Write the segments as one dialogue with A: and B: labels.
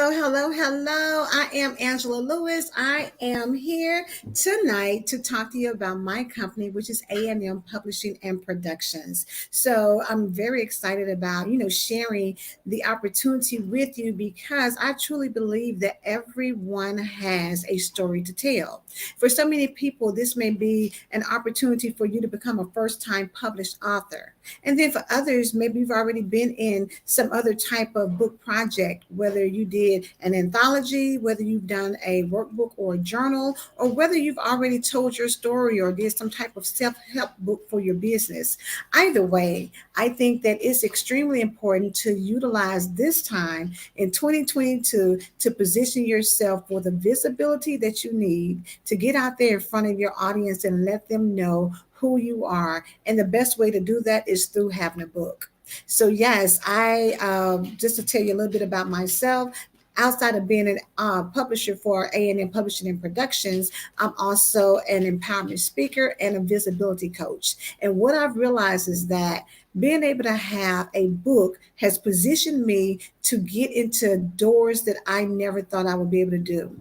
A: Hello. I am Angela Lewis. I am here tonight to talk to you about my company, which is A&M Publishing and Productions. So I'm very excited about, sharing the opportunity with you because I truly believe that everyone has a story to tell. For so many people, this may be an opportunity for you to become a first-time published author. And then for others, maybe you've already been in some other type of book project, whether you did an anthology, whether you've done a workbook or a journal, or whether you've already told your story or did some type of self-help book for your business. Either way, I think that it's extremely important to utilize this time in 2022 to position yourself for the visibility that you need to get out there in front of your audience and let them know who you are. And the best way to do that is through having a book. So yes, I just to tell you a little bit about myself. Outside of being a publisher for A&M Publishing and Productions, I'm also an empowerment speaker and a visibility coach. And what I've realized is that being able to have a book has positioned me to get into doors that I never thought I would be able to do.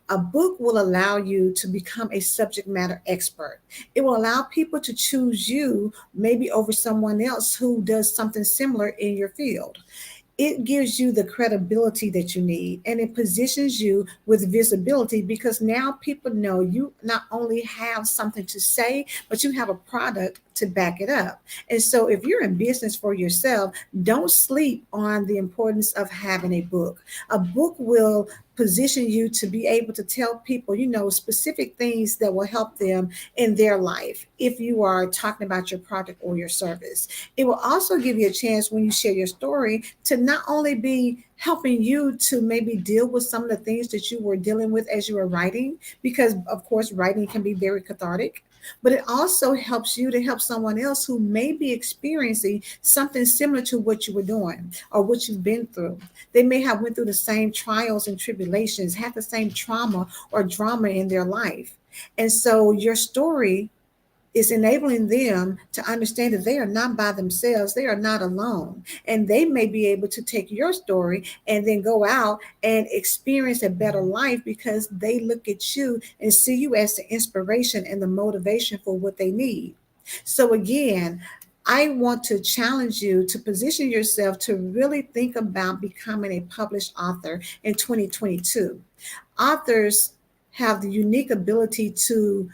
A: A book will allow you to become a subject matter expert. It will allow people to choose you maybe over someone else who does something similar in your field. It gives you the credibility that you need, and it positions you with visibility because now people know you not only have something to say, but you have a product to back it up. And so if you're in business for yourself, don't sleep on the importance of having a book. A book will position you to be able to tell people, specific things that will help them in their life if you are talking about your product or your service. It will also give you a chance when you share your story to not only be helping you to maybe deal with some of the things that you were dealing with as you were writing, because of course, writing can be very cathartic, but it also helps you to help someone else who may be experiencing something similar to what you were doing or what you've been through. They may have went through the same trials and tribulations, had the same trauma or drama in their life. And so your story is enabling them to understand that they are not by themselves. They are not alone. And they may be able to take your story and then go out and experience a better life because they look at you and see you as the inspiration and the motivation for what they need. So again, I want to challenge you to position yourself to really think about becoming a published author in 2022. Authors have the unique ability to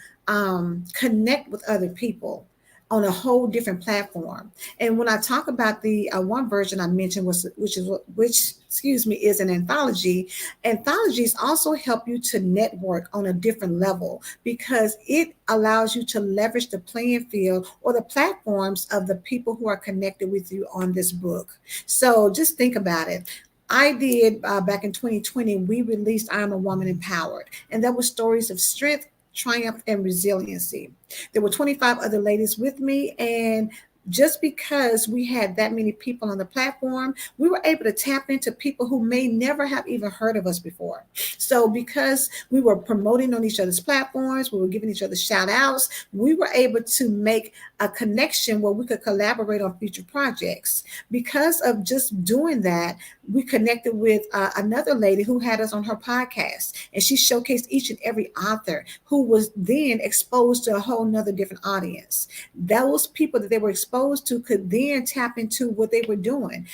A: connect with other people on a whole different platform. And when I talk about the one version I mentioned was which is an anthology. Anthologies also help you to network on a different level because it allows you to leverage the playing field or the platforms of the people who are connected with you on this book. So just think about it. I did back in 2020, we released I'm a Woman Empowered, and that was stories of strength, triumph, and resiliency. There were 25 other ladies with me, and just because we had that many people on the platform, we were able to tap into people who may never have even heard of us before. So because we were promoting on each other's platforms, we were giving each other shout outs, we were able to make a connection where we could collaborate on future projects. Because of just doing that, we connected with another lady who had us on her podcast, and she showcased each and every author who was then exposed to a whole nother different audience. Those people that they were exposed to could then tap into what they were doing.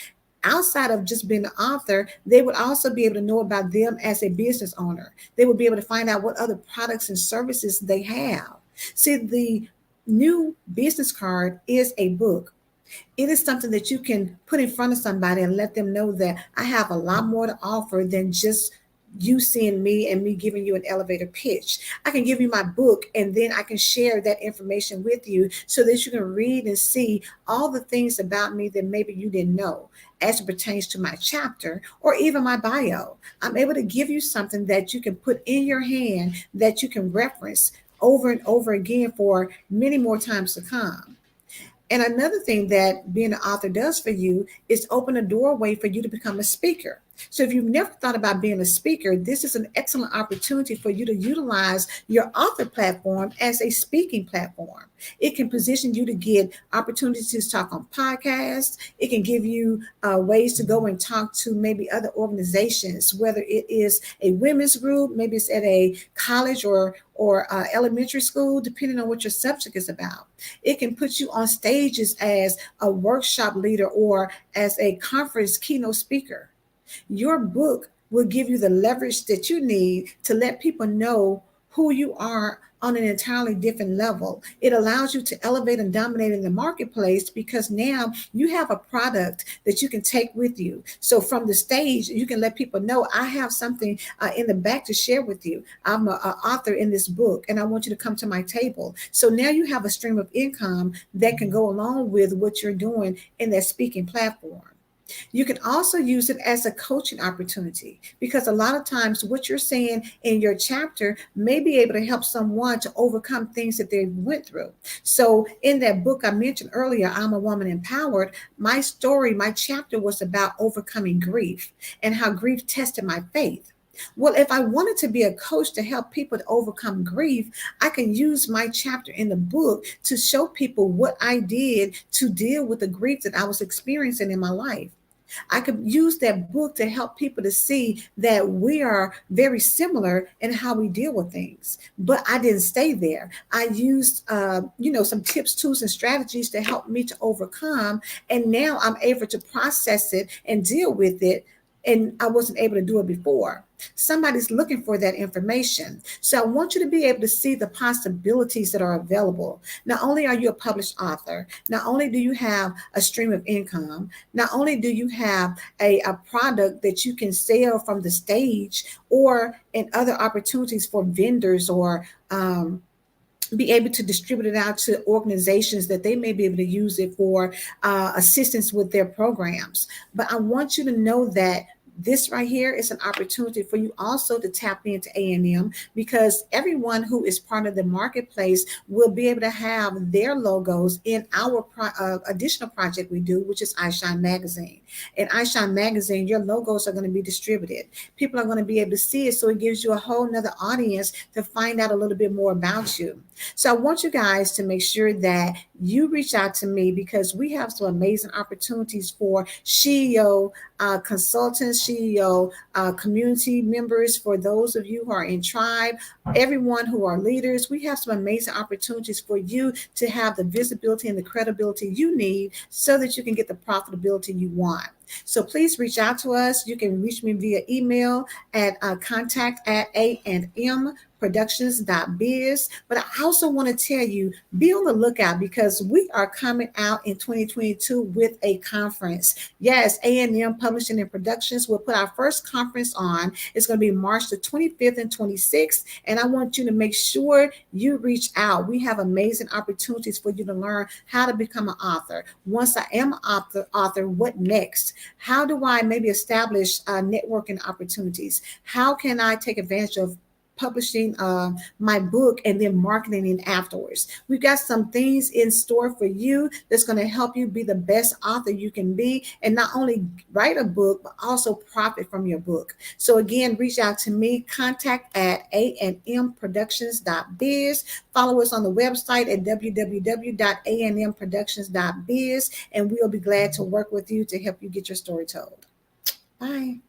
A: Outside of just being an author, they would also be able to know about them as a business owner. They would be able to find out what other products and services they have. See, the new business card is a book. It is something that you can put in front of somebody and let them know that I have a lot more to offer than just you seeing me and me giving you an elevator pitch. I can give you my book and then I can share that information with you so that you can read and see all the things about me that maybe you didn't know as it pertains to my chapter or even my bio. I'm able to give you something that you can put in your hand that you can reference over and over again for many more times to come. And another thing that being an author does for you is open a doorway for you to become a speaker. So if you've never thought about being a speaker, this is an excellent opportunity for you to utilize your author platform as a speaking platform. It can position you to get opportunities to talk on podcasts. It can give you ways to go and talk to maybe other organizations, whether it is a women's group, maybe it's at a college or elementary school, depending on what your subject is about. It can put you on stages as a workshop leader or as a conference keynote speaker. Your book will give you the leverage that you need to let people know who you are on an entirely different level. It allows you to elevate and dominate in the marketplace because now you have a product that you can take with you. So from the stage, you can let people know I have something in the back to share with you. I'm an author in this book and I want you to come to my table. So now you have a stream of income that can go along with what you're doing in that speaking platform. You can also use it as a coaching opportunity because a lot of times what you're saying in your chapter may be able to help someone to overcome things that they went through. So in that book I mentioned earlier, I'm a Woman Empowered, my story, my chapter was about overcoming grief and how grief tested my faith. Well, if I wanted to be a coach to help people to overcome grief, I can use my chapter in the book to show people what I did to deal with the grief that I was experiencing in my life. I could use that book to help people to see that we are very similar in how we deal with things. But I didn't stay there. I used, some tips, tools, and strategies to help me to overcome. And now I'm able to process it and deal with it. And I wasn't able to do it before. Somebody's looking for that information. So I want you to be able to see the possibilities that are available. Not only are you a published author, not only do you have a stream of income, not only do you have a product that you can sell from the stage or in other opportunities for vendors or be able to distribute it out to organizations that they may be able to use it for assistance with their programs. But I want you to know that this right here is an opportunity for you also to tap into A&M because everyone who is part of the marketplace will be able to have their logos in our additional project we do, which is iShine Magazine. In iShine Magazine, your logos are going to be distributed. People are going to be able to see it, so it gives you a whole nother audience to find out a little bit more about you. So I want you guys to make sure that you reach out to me because we have some amazing opportunities for SheEO consultants, SheEO community members, for those of you who are in tribe, everyone who are leaders. We have some amazing opportunities for you to have the visibility and the credibility you need so that you can get the profitability you want. So please reach out to us. You can reach me via email at contact@amproductions.biz. But I also want to tell you, be on the lookout because we are coming out in 2022 with a conference. Yes, A&M Publishing and Productions will put our first conference on. It's going to be March the 25th and 26th. And I want you to make sure you reach out. We have amazing opportunities for you to learn how to become an author. Once I am an author, what next? How do I maybe establish networking opportunities? How can I take advantage of publishing my book and then marketing it afterwards? We've got some things in store for you that's going to help you be the best author you can be and not only write a book, but also profit from your book. So again, reach out to me, contact@amproductions.biz. Follow us on the website at www.amproductions.biz, and we'll be glad to work with you to help you get your story told. Bye.